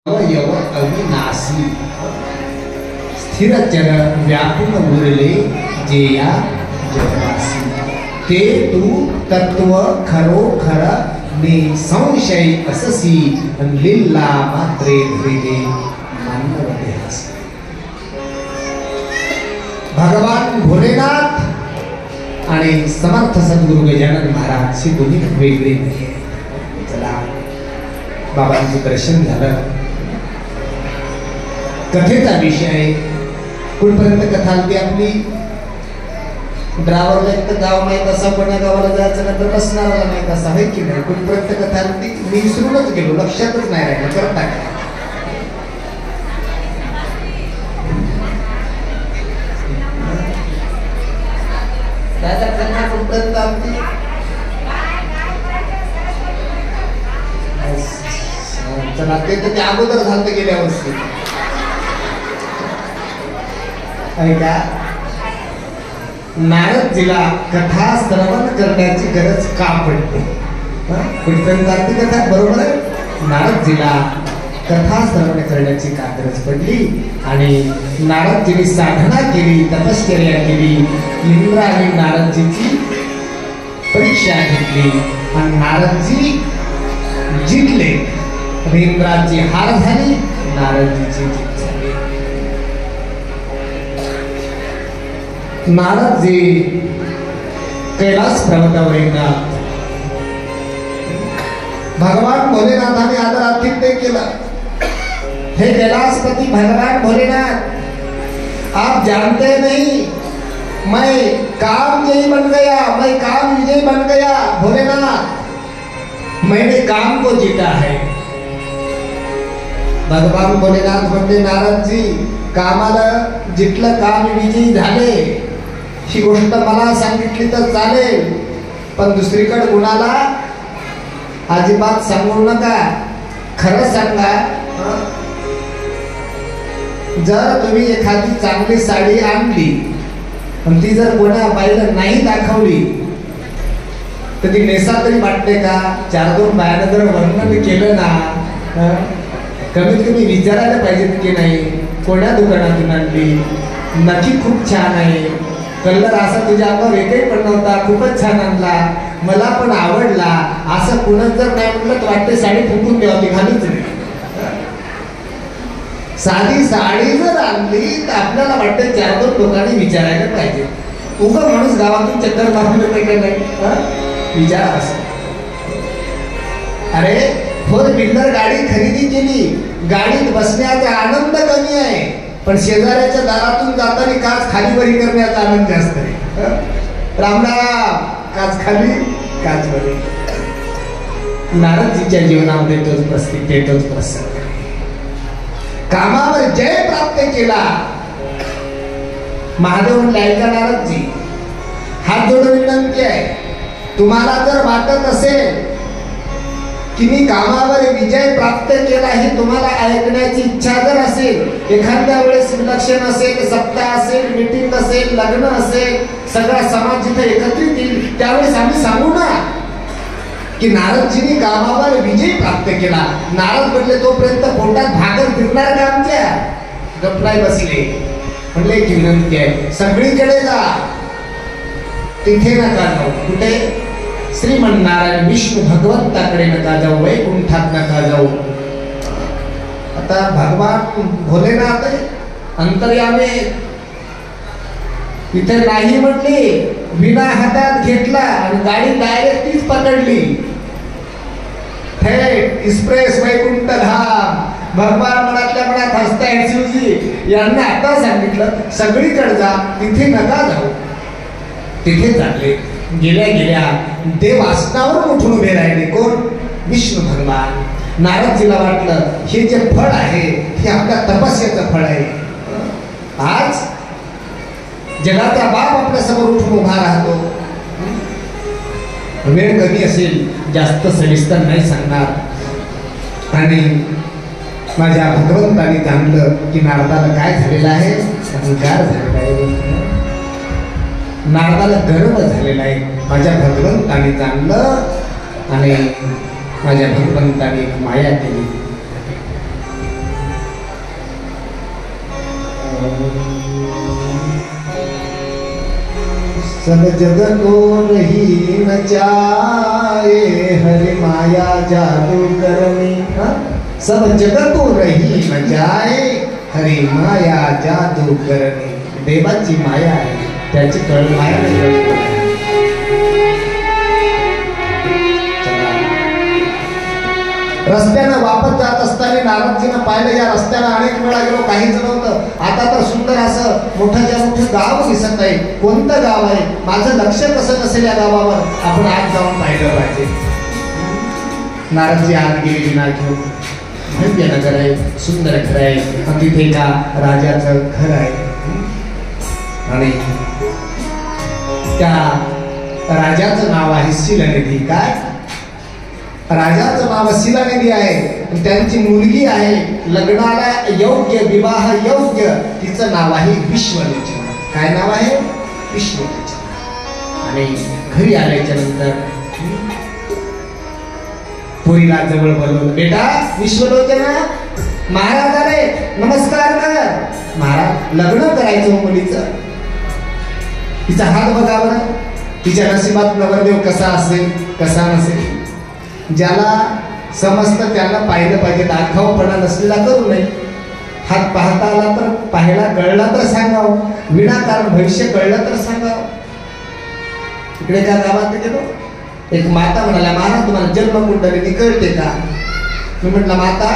यव अविनाशी स्थिर चर व्यापून उरले जे या जगवासी ते तू तत्व खरोखर निसंशय अससी लीला मात्रे धरिले मानवते हसी। भगवान भोलेनाथ आणि समर्थ सद्गुरु गजानन महाराज हे दोन्ही वेगळे नाही। चला बाबांचे दर्शन झालं। कथेचा विषय कुठपर्यंत कथा आली आपली? ड्रायव्हरला एक तर गाव माहीत असा, पण गावाला जायचं नंतर बसणाऱ्याला माहीत असा आहे की नाही? कुठपर्यंत कथा आली मी विसरूनच गेलो, लक्षातच नाही राहिलं। करता काय दादा कथा कुठपर्यंत आली? चला ते तर अगोदर झालं गेल्या वर्षी ऐका। नारदजीला कथा श्रवण करण्याची गरज का पडते? कुठपर्यंत आरती कथा बरोबर आहे। नारदजीला कथा श्रवण करण्याची का गरज पडली? आणि नारदजीने साधना केली, तपश्चर्या केली, इंद्राने नारदजीची परीक्षा घेतली आणि नारदजी जिंकले। इंद्राची हार झाली, नारदजीची जीत झाली। नारदजी कैलास पर्वतावर येतात। भगवान भोलेनाथाने आदरातिथ्य केलं। हे कैलाशपति भगवान भोलेनाथ, आप जानते नहीं मैं काम जयी बन गया, मैं काम विजय बन गया। भोलेनाथ मैंने काम को जीता है। भगवान भोलेनाथ म्हणते नारदजी कामाला जितलं काम विजयी झाले ही गोष्ट मला सांगितली तर चालेल, पण दुसरीकडे कुणाला अजिबात सांगू नका। खरं सांगा, जर तुम्ही एखादी चांगली साडी आणली पण ती जर कोणा बाईला नाही दाखवली तर ती नेसा तरी वाटते का? चार दोन बायानं जर वर्णन केलं ना, कमीत कमी विचारायला पाहिजे की नाही कोण्या दुकानातून आणली, नक्की खूप छान आहे, कलर असा तुझ्या अंगावर एकही पण नव्हता, खूपच छान आणला, मला पण आवडला, असं कुणाच जर नाही म्हटलं तर वाटते साडी फुंकून द्यावी, घालूच नाही। साधी साडी जर आणली तर आपल्याला वाटते चार दोन लोकांनी विचारायला पाहिजे। उगा माणूस गावातून चक्कर मारून पाहिजे नाही विचार असं। अरे फोर व्हीलर गाडी खरेदी केली, गाडीत बसण्याचा आनंद कमी आहे, पण शेजाऱ्याच्या दारातून जाताना काच खाली वरी करण्याचा आनंद जास्त आहे। रामराम, काच खाली काच वरी। नारदजीच्या जीवनामध्ये तोच प्रसंग। कामावर जय प्राप्त केला। महादेव म्हणले ऐका नारदजी, हात जोडून विनंती आहे, तुम्हाला जर वाटत असेल की मी कामावर विजय प्राप्त केला हे तुम्हाला ऐकण्याची इच्छा जर असेल, एखाद्या वेळेस विलक्षण असेल, सप्ताह असेल, मीटिंग असेल, लग्न असेल, सगळा समाज जिथे एकत्रित येईल त्यावेळेस आम्ही सांगू ना की नारदजींनी कामावर विजय प्राप्त केला। नारद म्हटले तोपर्यंत पोटात भाकर फिरणार का आमच्या? गप्पाय बसले। म्हणले की विनंती आहे सगळीकडे जा, तिथे नका जाऊ। कुठे? श्रीमन्नारायण विष्णू भगवंताकडे नका जाऊ, वैकुंठात नका जाऊ। आता भगवान भोलेनाथ अंतर्यामी इथे नाही म्हटली, विना हातात घेतला आणि गाडी डायरेक्ट तीच पकडली, थेट एक्सप्रेस वैकुंठ धाम। भगवान मनातल्या मनात हसतायत शिवजी यांना आता सांगितलं सगळीकडे जा, तिथे नका जाऊ। तिथे चालले, गेल्या गेल्या देव आसनावर उठून उभे राहिले। कोण? विष्णू भगवान। नारदजीला वाटलं हे जे फळ आहे हे आपल्या तपस्येचं फळ आहे। आज जगाचा बाप आपल्या समोर उठून उभा राहतो। वेळ कमी असेल, जास्त सविस्तर नाही सांगणार। आणि माझ्या भगवंताने जाणलं की नारदाला काय झालेलं आहे, अहंकार झालेला आहे, नारदाला गर्व झालेला आहे। माझ्या भगवंताने जाणलं आणि माझ्या भगवंताने माया केली। सब जग को रही न जाए, हरि माया जादू करनी। सब जग को रही न जाए, हरि माया जादू करनी. देवाची माया आहे, त्याची कळ माया नाही. रस्त्यानं वापस जात असताना नारदजीनं पाहिलं, या रस्त्यानं अनेक वेळा गेलो, काहीच नव्हतं. आता तर सुंदर असं मोठं मोठं गाव दिसत आहे. कोणतं गाव आहे, माझं लक्ष कसं नसेल या गावावर, आपण आज जाऊन पाहिलं पाहिजे. नारदजी आत गेली विना घेऊन. भव्य नगर आहे, सुंदर घर आहे, तिथे एका राजाचं घर आहे. आणि त्या राजाचं नाव आहे शिलानिधी. काय राजाचं नाव शिलानिधी आहे. त्यांची मुलगी आहे, लग्नाला योग्य, विवाह योग्य. तिचं नाव आहे विश्वलोचना. काय नाव आहे? विश्वलोचना. आणि घरी आल्याच्या नंतर पोरीला जवळ बोलवलं, बेटा विश्वलोचना, महाराज आले, नमस्कार कर. महाराज, लग्न करायचं मुलीचं. तिचा हात बघा बरं, तिच्या नशिबात नवरदेव कसा असेल कसा नसेल. ज्याला समजतं त्याला पाहिलं पाहिजे, दाखवपणा नसलेला करू नये. हात पाहता आला तर पाहायला कळला तर सांगावं, विनाकारण भविष्य कळलं तर सांगावं. इकडे त्या गावात गेलो, एक माता म्हणाला, महाराज तुम्हाला जन्मकुंडली कळते का? मी म्हटलं, माता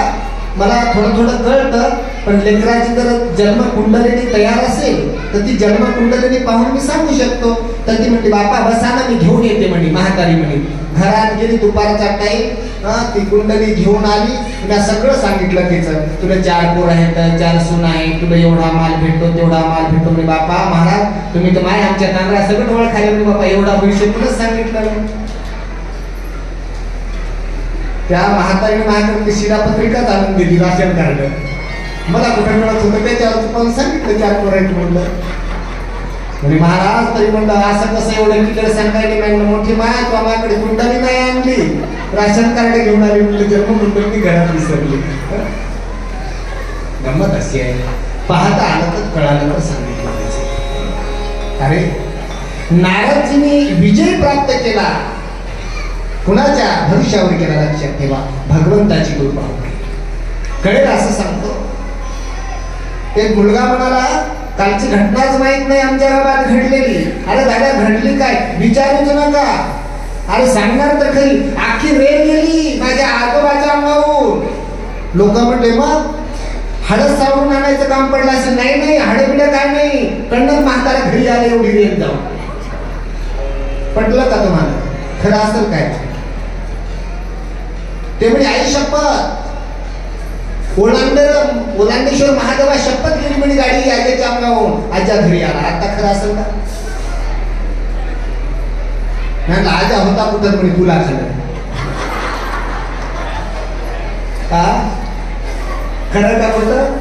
मला थोडं थोडं कळतं, पण लेकराची जर जन्मकुंडलिनी तयार असेल तर ती जन्मकुंडलिनी पाहून मी सांगू शकतो. तर ती म्हणते, बापा बसा ना, मी घेऊन येते म्हणे. म्हातारी म्हणे. घरात गेली, दुपारचा टाईम, ती कुंडली घेऊन आली. तुला सगळं सांगितलं तिचं, तुला 4 पोर आहेत, 4 सून आहे, तुला एवढा माल भेटतो तेवढा माल भेटतो. म्हणजे बापा महाराज तुम्ही तर माय आमच्या कांगरा सगळं डोळ खाली. म्हणजे बापा एवढा भविष्य तुलाच सांगितलं. त्या म्हातारीने माझ्याकडे शिलापत्रिकाच आणून दिली, राशन कार्ड. मला कुठे मिळत होतं त्याच्यावर पण सांगितलं 4 पोर आहेत म्हणलं. म्हणजे महाराज तरी म्हणलं, असं कसं एवढं तिकडे सांगायला नाही. मोठी माय किंवा माझ्याकडे कुंडली नाही आणली, राशन कार्ड घेऊन आली. म्हणलं जन्म कुंडली घरात विसरली. गंमत अशी आहे, पाहता आलं तर कळालं तर सांगितलं. अरे नारदजींनी विजय प्राप्त केला. कुणाच्या भविष्यावर केला? लक्षात ठेवा, भगवंताची कृपा होती. कळेल असं सांगतो. एक मुलगा म्हणाला, कालची घटनाच माहित नाही आमच्या गावात घडलेली. अरे दादा घडली काय? विचारूच नका. अरे सांगणार तर खरी. आखी रेल गेली माझ्या आजोबाच्या अंगावरून. लोक म्हणले, मग हळद सावरून आणायचं काम पडलं असं? नाही नाही, हडबिड काय नाही, कंडक म्हातारा घरी आले एवढी रेल जाऊन. पटलं का तुम्हाला? खरं असेल काय? ते म्हणजे आई शपथ, ओलांडेश्वर महादेवा शपथ गेली म्हणे गाडी आज्याच्या अंगावरून. आज्या घरी आला. आता खरं असेल का? नाही, आजा होता कुठं म्हणे तुला खरं का? खरं का होतं?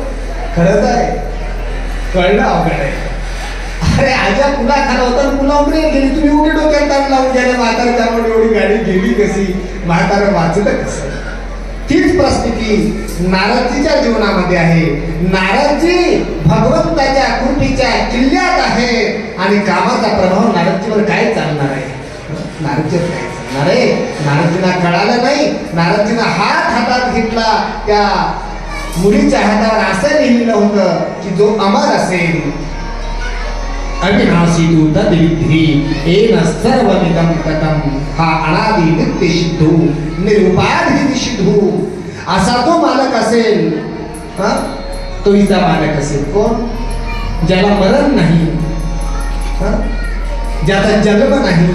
खरंच आहे. कळलं अवघड आहे. अरे आजा पुला खाला होता, पुला उघडे गेली. तुम्ही उघडे डोक्यात ताण लावून गेले. म्हातारा त्यामुळे एवढी गाडी गेली कशी? म्हातारा वाचलं कसं? तीच परिस्थिती नारदजीच्या जीवनामध्ये आहे. नारदजी भगवंताच्या कृपेच्या किल्ल्यात आहे आणि कामाचा प्रभाव नारदजीवर काय चालणार आहे? नारदजीवर काय चालणार आहे? नारदजींना कळालं नाही. नारदजींना हात हातात घेतला. त्या मुलीच्या हातावर असं लिहिलेलं होतं की जो अमर असेल, अविनाशी तू तद्विधी येन सर्वमिदं ततं, हा अनादि नित्य सिद्धू निरुपाधी सिद्धू. असा तो मालक असेल, तो हिचा मालक असेल. कोण? ज्याला मरण नाही, ज्याचा जन्म नाही,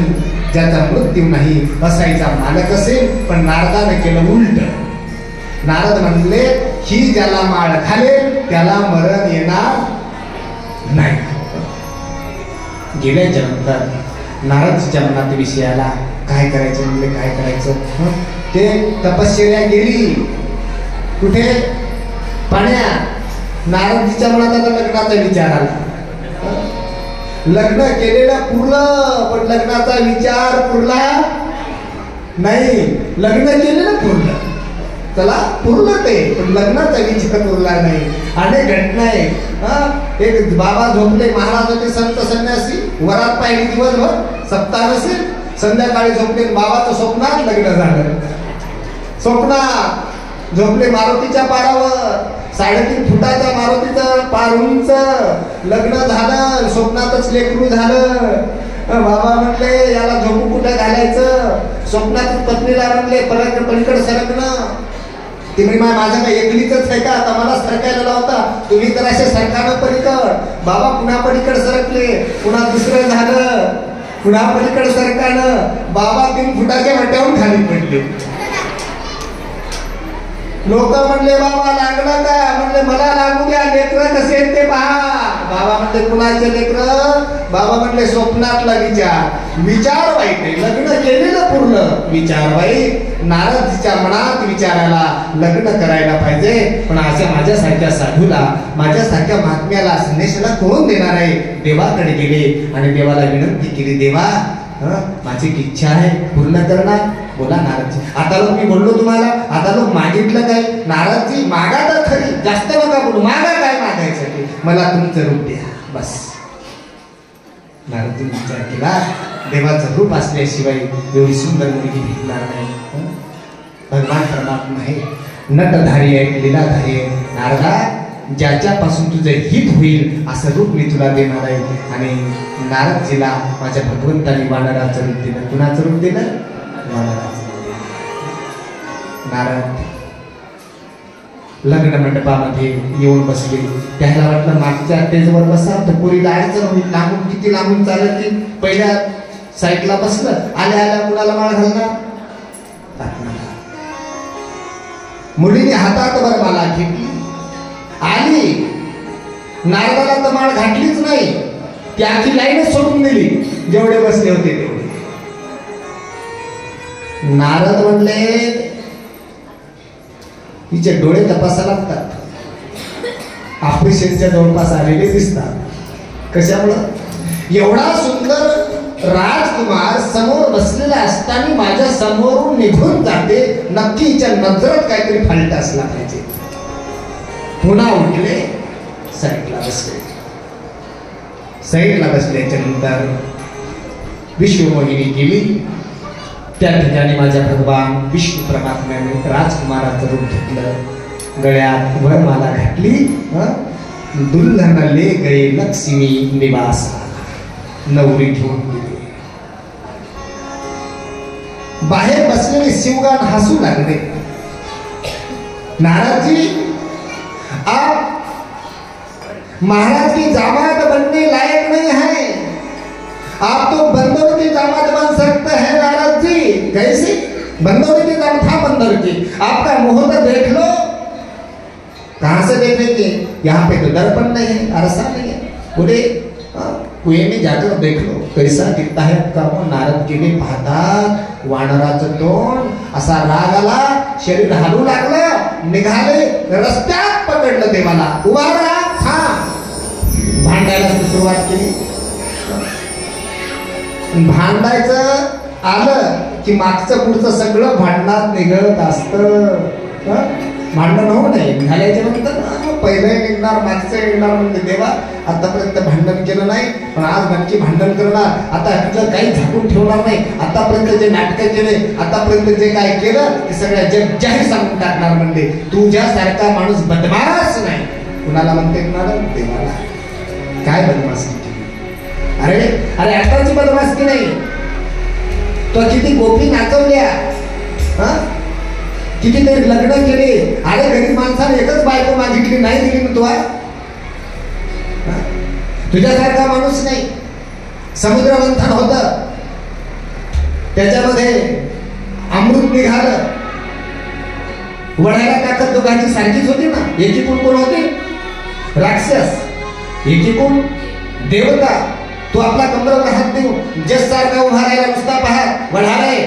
ज्याचा मृत्यू नाही, असा हिचा मालक असेल. पण नारदाने केलं उलट. नारद म्हणले, ही ज्याला माळ खालेल त्याला मरण येणार नाही. गेल्याच्या नंतर नारदच्या मनात विषय आला, काय करायचं म्हणजे काय करायचं. ते तपश्चर्या गेली कुठे? पाण्यात. नारदजीच्या मनात आता लग्नाचा विचार आला. लग्न केलेलं पुरलं, पण लग्नाचा विचार पुरला नाही. लग्न केलेलं पुरलं, चला पुरलं ते, पण लग्नाचा विचार पुरला नाही. अनेक घटना आहे. एक बाबा झोपले, महाराज होते संत संन्यासी, वरात पाहिली दिवसभर, सप्ताह नसेल, संध्याकाळी झोपले, बाबाचं स्वप्नात लग्न झालं. स्वप्नात झोपले मारुतीच्या पारावर, 3.5 फुटाच्या मारुतीचं पार उंच, लग्न झालं, स्वप्नातच लेकरू झालं. बाबा म्हटले याला झोपू कुठं घालायचं, स्वप्नात पत्नीला म्हटले पलीकडे सरकणं. ती म्हणे माझं काय एकलीच आहे का, आता मला सरकायला लावता, तुम्ही तर असे सरकानं पलीकड. बाबा पुन्हा पलीकडे सरकले, पुन्हा दुसरं झालं, पुन्हा पलीकडे सरकानं. बाबा 3 फुटाच्या वाट्याहून खाली पडले. लोक म्हणले बाबा लागलं का, म्हणले मला लागू द्या, लेकरं कसे आहेत ते पहा. बाबा म्हणले कुणाचे लेकरं, बाबा म्हणले स्वप्नातला विचार वाईट आहे, लग्न केलेलं पूर्ण विचार वाईट. नारदजीच्या मनात विचाराला लग्न करायला पाहिजे, पण अशा माझ्यासारख्या साधूला, माझ्यासारख्या महात्म्याला, संन्याशाला कोण देणार आहे. देवाकडे गेले आणि देवाला विनंती केली, देवा माझी इच्छा आहे पूर्ण करणार. बोला नारदजी. आता लोक मी बोललो तुम्हाला, आता लोक मागितलं काय. नारदजी मागा तर खरी, जास्त नका बोलू, मागा काय मागायसाठी, मला तुमचं रूप द्या बस. नारदजी विचार केला, देवाचं रूप असल्याशिवाय एवढी सुंदर मुलगी भेटणार नाही. भगवान परमात्मा आहे, नटधारी आहे, लीलाधारी आहे. नारदा, ज्याच्यापासून तुझं हित होईल असं रूप मी तुला देणार आहे. आणि नारदजीला माझ्या भगवंतांनी वानराचं रूप दिलं. कुणाचं रूप दिलं? वानराचं. नारद लग्न मंडपामध्ये येऊन बसले. त्याला वाटलं मागच्या स्टेजवर बसा तर पुरीला अडचण होईल, लांबून किती लांबून चालत ती. पहिल्या साईडला बसलं, आल्या आल्या मुलाला माळ घालणार. मुलीने हातात वर माला घेतली, आली. नारदाला तर माळ घातलीच नाही, ती आखी लाईनच सोडून दिली, जेवढे बसले होते तेवढे. नारद म्हणले तिचे डोळे तपासा लागतात, ऑपरेशनच्या जवळपास आलेले दिसतात. कशामुळं? एवढा सुंदर राजकुमार समोर बसलेला असताना माझ्या समोरून निघून जाते, नक्की हिच्या नजरेत काहीतरी फाल्ट असला पाहिजे. पुन्हा उठले, साईडला बसले. साईडला बसल्याच्या नंतर विश्वमोहिनी गेली. त्या ठिकाणी माझ्या भगवान विष्णू परमात्म्याने राजकुमाराचं रूप घेतलं, गळ्यात वरमाला घातली. दुल्हन ले गए लक्ष्मी निवासा, नवरी घेऊन गेली. बाहेर बसलेले शिवगान हसू लागले. नारद जी, आप महाराज की दामाद बनने लायक नहीं है, आप तो बंदर की दामाद बन सकते हैं नारद जी. कैसे? बंदर की दामाद था, बंदर की. आपका मुंह तो देख लो. कहां से देखेंगे? यहाँ पे तो दर्पण नहीं है, अरसा नहीं है. बोले कुएं में जाकर देख लो कैसा दिखता है आपका मुंह. नारद गेले, पाहतात वानराचं तोंड, असा राग आला, शरीर हालू लागलं, निघाले. रस्त्यात पकडलं देवाला, उभा राहा, भांडायला सुरुवात केली. भांडायचं आलं की मागचं पुढचं सगळं भांडणात निघत असतं. भांडण होऊ नये, निघाल्याच्या नंतर पहिलं निघणार, मागचं निघणार. म्हणजे देवा आतापर्यंत भांडण केलं नाही, पण आज नक्की भांडण करणार. आता तुझं काही झाकून ठेवणार नाही. आतापर्यंत जे नाटकं केले, आतापर्यंत जे काय केलं ते सगळ्या जग जाहीर सांगून टाकणार. म्हणजे तुझ्यासारखा माणूस बदमाश नाही. कुणाला म्हणते? देवाला. काय बदमाशी केली? अरे अरे आताची बदमाशी नाही, तो किती गोपी नाचवल्या, कितीतरी लग्न केले. अरे गरीब माणसाने एकच बायको मागितली, नाही दिली ना तुला. तुझ्यासारखा माणूस नाही. समुद्र मंथन होत, त्याच्यामध्ये अमृत निघालं, वडायला ताकद दोघांची सारखीच होती ना. एकीकडून कोण होते? राक्षस, एकीकडून देवता. तो आपला कमरावर हात देऊन जस सारखा उभा राहिला, नुसता पाहत वढालय,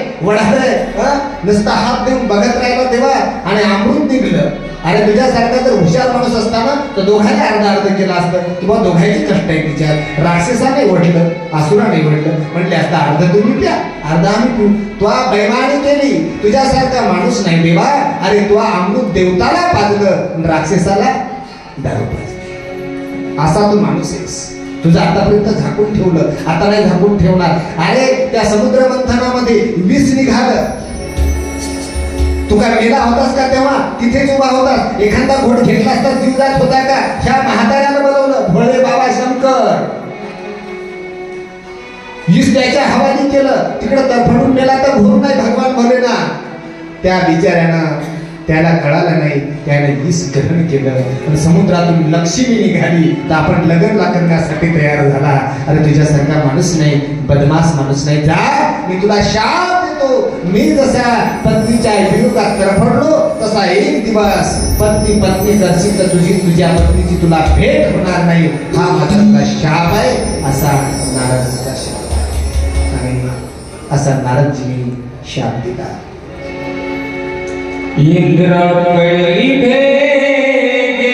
नुसता हात देऊन बघत राहिला देवा, आणि अमृत निघलं. अरे तुझ्यासारखा जर हुशार माणूस असताना तर दोघांनी अर्ध अर्ध केलं असतं किंवा दोघांची कष्ट आहे तिच्यात. राक्षसाने ओढलं, असुराने ओढलं, म्हटले असता अर्ध तुम्ही प्या अर्ध आम्ही पिऊ. तू बैमानी केली, तुझ्यासारखा माणूस नाही देवा. अरे तू अमृत देवताला पाजलं, राक्षसाला दारू पाजलं. असा तू माणूस आहेस. तुझं आतापर्यंत झाकून ठेवलं, आता नाही झाकून ठेवणार. अरे त्या समुद्र मंथनामध्ये विष निघालं. तू काय मेला होतास का तेव्हा? तिथेच उभा होतास. एखादा घोट घेतला असता जीव जात होता का? ह्या म्हाताऱ्याला बोलवलं, भोळे बाबा शंकर. विष त्याच्या हवाली केलं, तिकडे तडफडून मेला तर भरून नाही भगवान भोलेनाथ. त्या बिचाऱ्यानं त्याला कळालं नाही, त्याने विष ग्रहण केलं आणि समुद्रातून लक्ष्मी निघाली तर आपण लग्न करण्यासाठी तयार झाला. अरे तुझ्यासारखा माणूस नाही, बदमाश माणूस नाही. जा, मी तुला शाप देतो. मी जसा पत्नीच्या विरोधात तरफडलो तसा एक दिवस पत्नी पत्नी करशील तर तुझ्या पत्नीची तुला भेट होणार नाही. हा माझा तुला शाप आहे. असा नारदचा शाप आहे. आणि असा नारदजीने शाप दिला. इंद्र कळली भेगे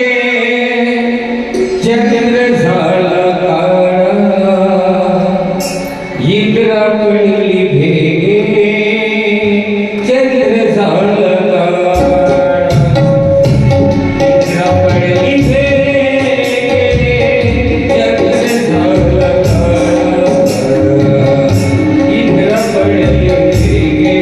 चंद्र झाला काळा. इंद्र कळली भेगे चंद्र झाला काळा. इंद्र कळली भेगे चंद्र झाला काळा. इंद्र कळली भेगे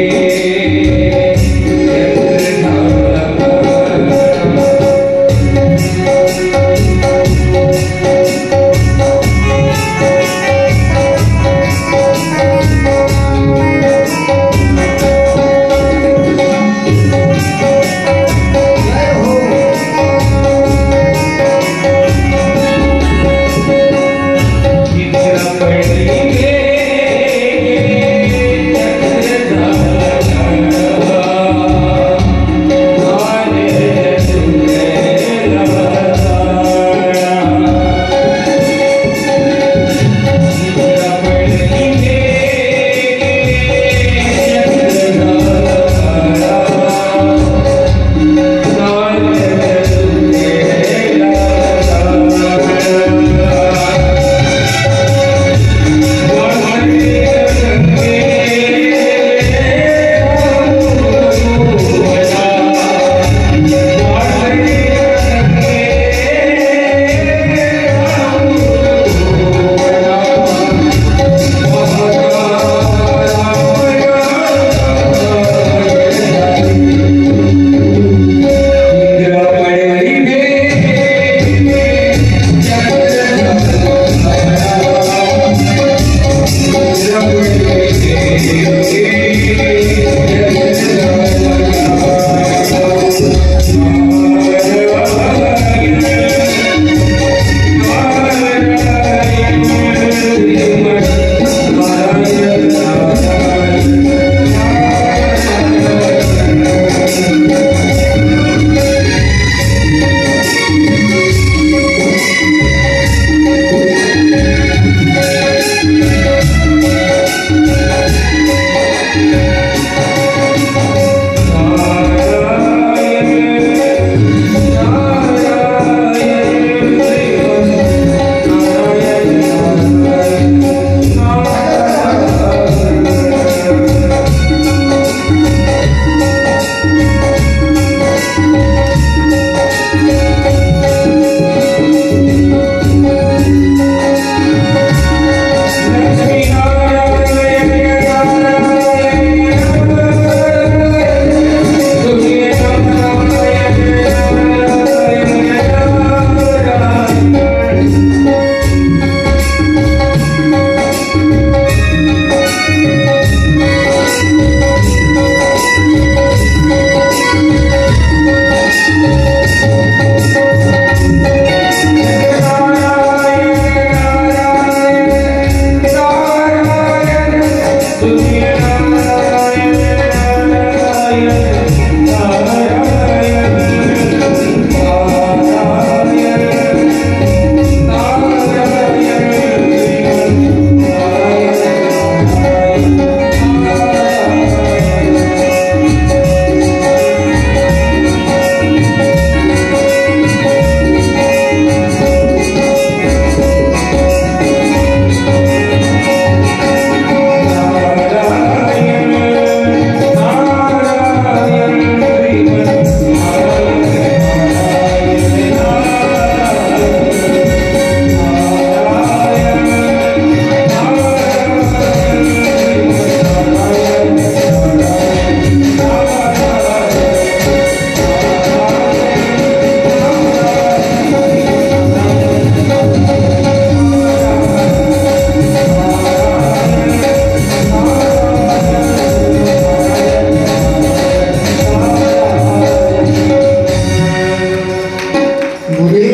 बोले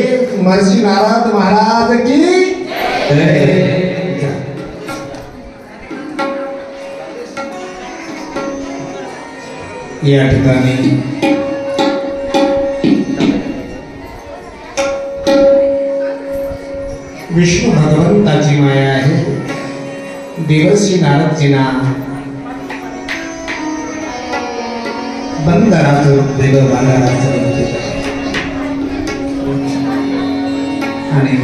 महर्षी नारद महाराज की या ठिकाणी विष्णू भगवंताची माया आहे. देवर्षी नारदजींना बंदराचं वेगळं बाजाराचं आणि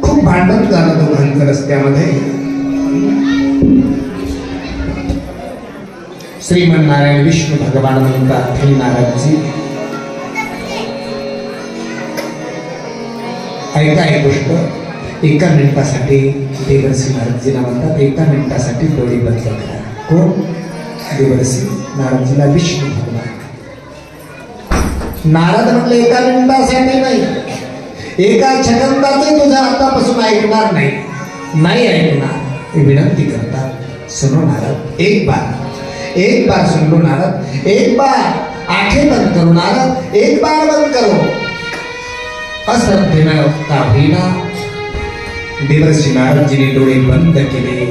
खूप भांडण झालं दोघांचं रस्त्यामध्ये. श्रीमन्नारायण विष्णू भगवान म्हणतात, हे नारदजी ऐका एक गोष्ट. एका मिनिटासाठी देवर्षी नारदजीला म्हणतात, एका मिनिटासाठी डोळे बंद करा. कोण? देवर्षी नारदजीला विष्णू भगवान. नारद म्हटले एका मिनिटासाठी नाही, एका सेकंदाचे तुझ्या आतापासून ऐकणार नाही, नाही ऐकणार. विनंती करतात, सुनो नारद, एक बार सुन लो नारद, एक बार आंखें बंद करो नारद, एक बार बंद करो. अश्रद्धेनं का होईना देवर्षी नारदजीने डोळे बंद केले.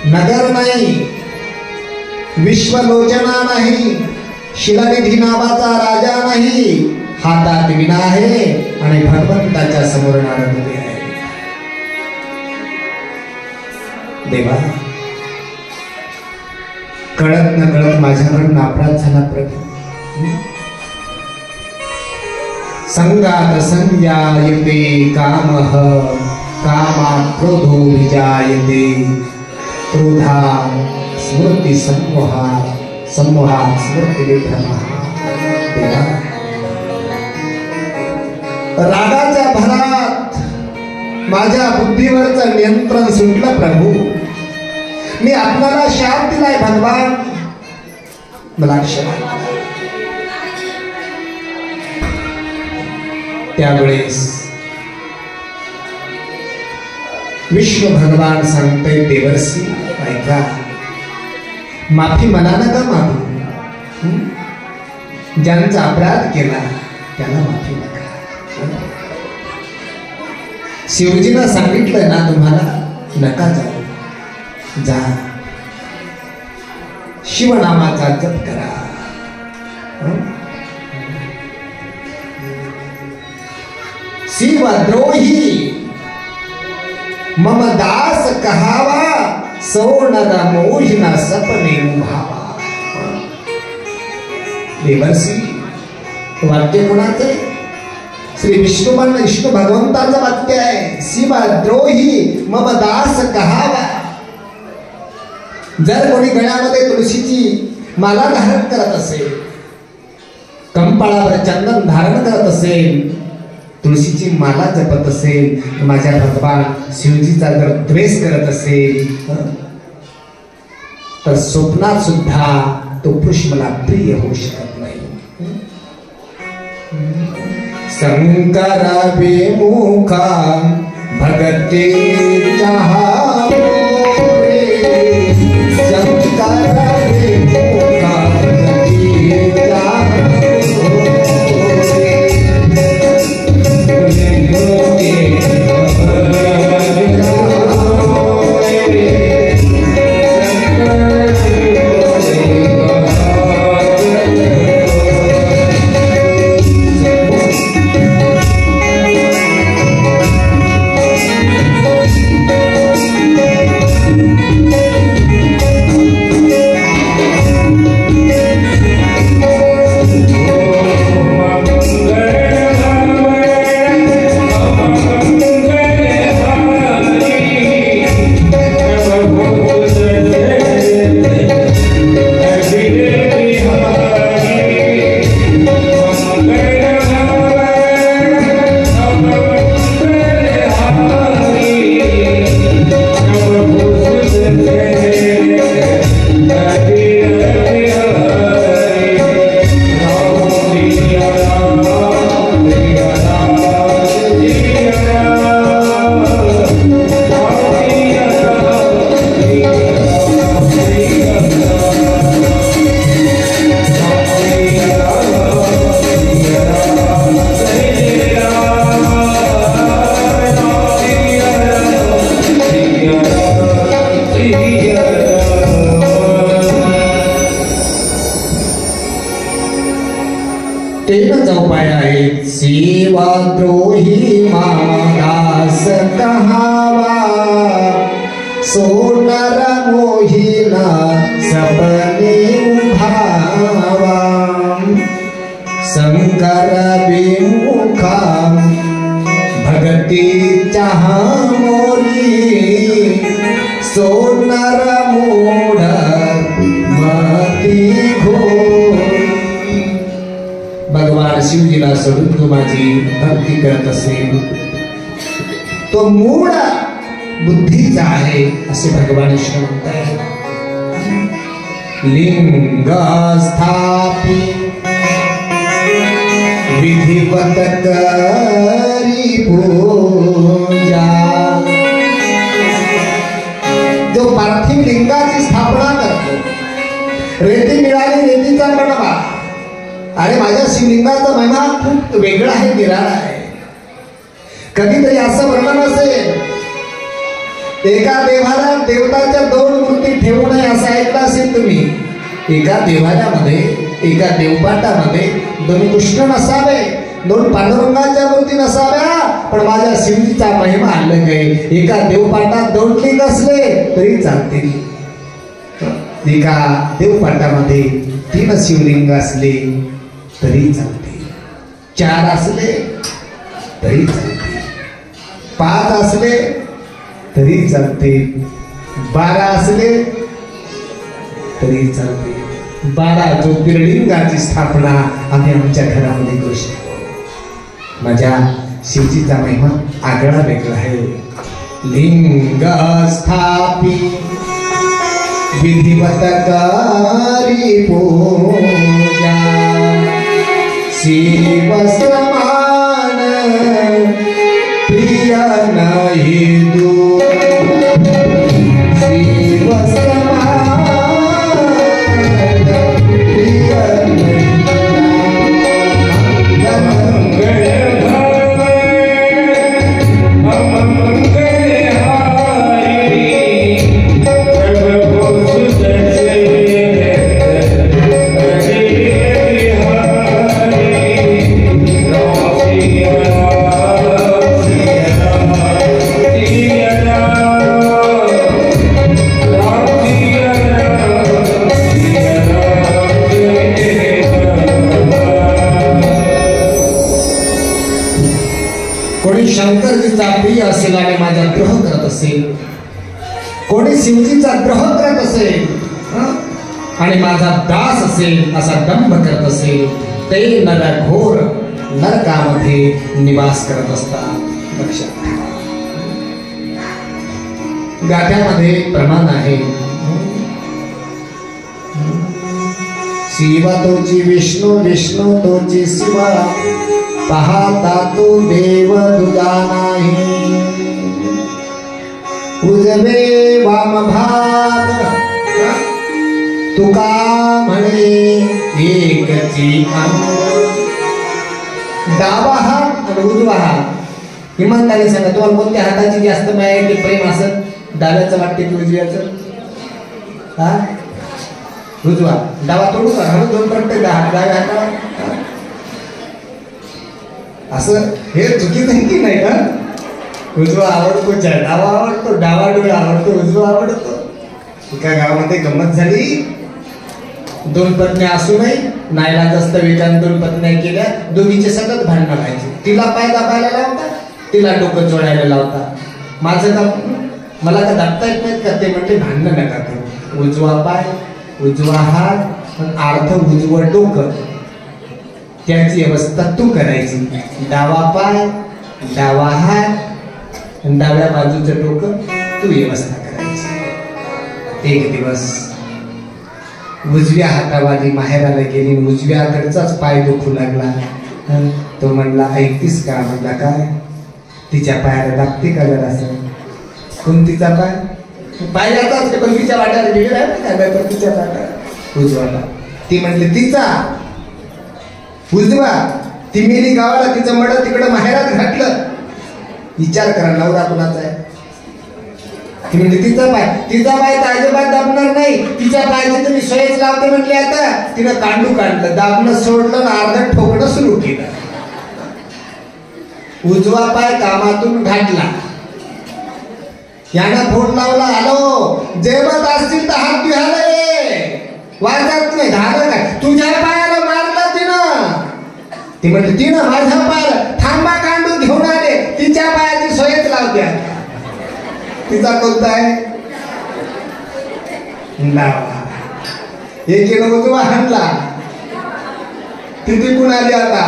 नगर नाही, विश्वलोचना नाही, शिलानिधी नावाचा राजा नाही, हातात विना आहे आणि भगवंताच्या समोर नारद उभे आहे. देवा, कळत न कळत माझ्याकडून अपराध झाला प्रभू. संगात संजायते कामः, कामात् क्रोधो विजायते, क्रोधात् स्मृति सम्मोहात्, सम्मोहात् स्मृति विभ्रमः. रागाच्या भरात माझ्या बुद्धीवरचं नियंत्रण सुटलं प्रभू. मी आपल्याला शाप दिलाय भगवान, मला क्षमा. त्यावेळेस विष्णू भगवान सांगते, देवर्षी ऐका, माफी मला नका मागू. ज्यांचा अपराध केला त्याला माफी नका. शिवजीनं सांगितलं ना तुम्हाला, नका जाऊ, जा, शिवनामाचा जप करा. शिवद्रोही मम दास कहावा, सोनर मोहिना सपने उभावा. देवर्षी वाक्य कोणाचे? श्री विष्णू भगवंताचं वाक्य आहे. शिवद्रोही मम दास कहावा. जर कोणी गळ्यामध्ये तुळशीची माला धारण करत असेल, कंपाळावर चंदन धारण करत असेल, तुळशीची माला जपत असेल, माझ्या भगवान शिवजीचा जर द्वेष करत असेल, तर स्वप्नात सुद्धा तो पुरुष मला प्रिय होऊ शकत नाही. शंकरा विमुखा भगते चाहा रे, शंकरा विमुखा भगते चाहा तेन चौपाय आहेत. सेवा द्रोही मादास कहावा, सोनर मोहिना सपने उभावा. शंकर विमुखा भगतीच्या मोरी, सोनर मूढ मती घोरी. भगवान शिवजीला सोडून तू माझी भक्ती करत असेल, तो मूढ बुद्धीचा आहे असे भगवान विष्णू म्हणतात. लिंग स्थापी विधिवत करी पूजा. जो पार्थिव लिंगाची स्थापना करतो, रेती मिळाली रेतीचा गणपा. अरे माझ्या शिवलिंगाचा महिमा खूप वेगळा आहे, निराळा आहे. कधीतरी असं वर्णन असेल, एका देवाला देवताच्या 2 मूर्ती ठेवू नये असं ऐकलं असेल तुम्ही. एका देवालयामध्ये, एका देवपाटामध्ये 2 कृष्ण नसावे, 2 पांडुरंगाच्या मूर्ती नसाव्या, पण माझ्या शिवजीचा महिमा अलग आहे. एका देवपाटात 2 लिंग असले तरी चालतील. एका देवपाटामध्ये 3 शिवलिंग असले तरी चालते, 4 असले तरी चालते, 5 असले तरी चालते, 12 असले तरी चालते. 12 ज्योतिर्लिंगाची स्थापना आम्ही आमच्या घरामध्ये करू शकतो. माझ्या शिवजीचा महिमा आगळा वेगळा आहे. लिंग स्थापी विधिवत करी पूजा, शिव समान प्रिय नाही दू. शिव समान प्रिय शंकरजीचा प्रिय असेल आणि माझा द्रोह करत असेल, कोणी शिवजीचा द्रोह करत असेल आणि माझा दास असेल असा दंभ करत असेल, ते नरघोर नरकामध्ये निवास करत असतात. लक्षात ठेवा. गाठ्यामध्ये प्रमाण आहे. शिव तोची विष्णू, विष्णू तोची शिव, पाहता तो देव तुझा नाही. उजवे वाम भाग तुका म्हणे एकची अंग. डावा हात आणि उजवा हात, इमानदारी सांगा तुम्हाला कोणत्या हाताची जास्त माया आहे, ते प्रेम असत? डाव्याचं वाटते की उजव्याचं? हा, उजवा. डावा तोडू का? 2 प्रत्येक डाव्या हाताला असं हे चुकीचं की नाही का? उजवा आवडतो, डावा आवडतो, डावा डोळा आवडतो, उजवा आवडतो. एका गावामध्ये गंमत झाली. 2 पत्न्या असूनही नाईलाज असतं 2 पत्न्या केल्या. दोघीचे सतत भांडणं व्हायचे. तिला पाय दाबायला लावता, तिला डोकं जोडायला लावता. माझं काम, मला का दाबता येत नाहीत का? ते म्हणते भांडणं नका करू. उजवा पाय, उजवा हात, अर्ध उजवं डोकं, त्याची व्यवस्था तू करायची. डावा पाय, डावा हात, डाव्या बाजूचं डोकं तू व्यवस्था करायची. एक दिवस उजव्या हातावाली माहेराला गेली, उजव्याकडचाच पाय दुखू लागला. तो म्हणला ऐकतीस का? म्हणला काय? तिच्या पायाला दाबते का जरा? असं कोणतीचा पाय? पायाचाच, पण तिच्या वाट्याला गेलेला आहे ना, तिच्या वाट्याला उजवाला. ती म्हणली तिचा उजवा. ती मेली गावाला, तिचं मड तिकडं माहेरात घातलं. विचार करा, नवरा कुणाचा आहे? ती म्हणते तिचा पाय तर अजिबात दाबणार नाही, तिच्या पायाची तुम्ही सोयच लावते म्हटले. आता तिनं कांडू काढलं, दाबणं सोडलं, अर्ध ठोकणं सुरू केलं. उजवा पाय कामातून घातला. यानं फोन लावला, हॅलो जेवत असतील तर हात घ्यायला ये, वाजत नाही. झालं काय? तुझ्या पायाला मारलं तिनं. ती म्हणते तिनं माझ्या पायाला, थांबा कांडू घेऊन आले. तिच्या पायाची सोयच लावते. तिचा कोणता आहे? एकीनं उजवा हाणला, ती तिकून आली. आता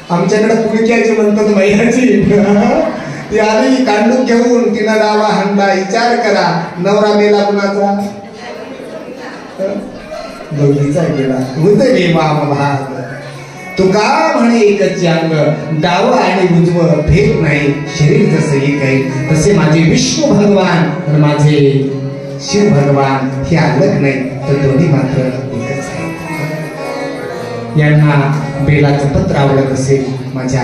आमच्याकडे पुळक्याची म्हणतात महिन्याची. ती आली कांडून घेऊन, तिनं डावा हाणला. विचार करा, नवरा मेला कुणाचा? दोघीचा गेला. उदरे महाभाग तुका म्हणे एकच अंग, डाव आणि उजवं भेद नाही, शरीर जसं एक आहे तसे माझे विष्णू भगवान आणि माझे शिव भगवान हे अलग नाही, तर दोन्ही मात्र एकच आहे. यांना बेलाचं पत्र आवडत असेल, माझ्या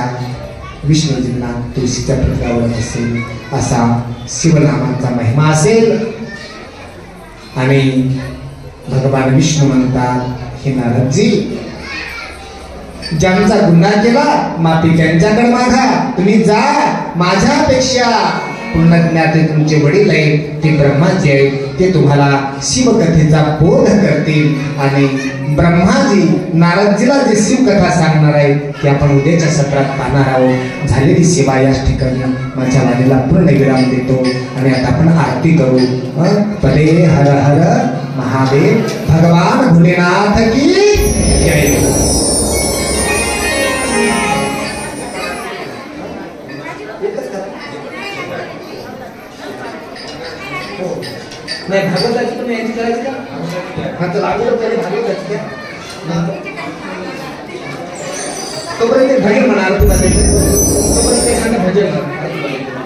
विष्णूजींना तुळशीचं पत्र आवडत असेल, असा शिवनामांचा महिमा असेल. आणि भगवान विष्णू म्हणतात, हे नारदजी, ज्यांचा गुन्हा केला माफी त्यांच्याकडे मागा. तुम्ही जा, माझ्यापेक्षा पुण्यज्ञाते तुमचे वडील आहेत, ते ब्रह्माजी आहेत, ते तुम्हाला शिवकथेचा बोध करतील. आणि ब्रह्माजी नारदजीला जे शिवकथा सांगणार आहे ते आपण उद्याच्या सत्रात पाहणार आहोत. झालेली सेवा याच ठिकाणी माझ्या वाणीला पूर्ण विराम देतो आणि आता आपण आरती करू. पदे हर हर महादेव, भगवान भोलेनाथ की जय. नाही भागवताची पण यांची करायची का? हा तर लागलं तरी भागवताची का? तोपर्यंत भजन म्हणा, तोपर्यंत भजन म्हणा.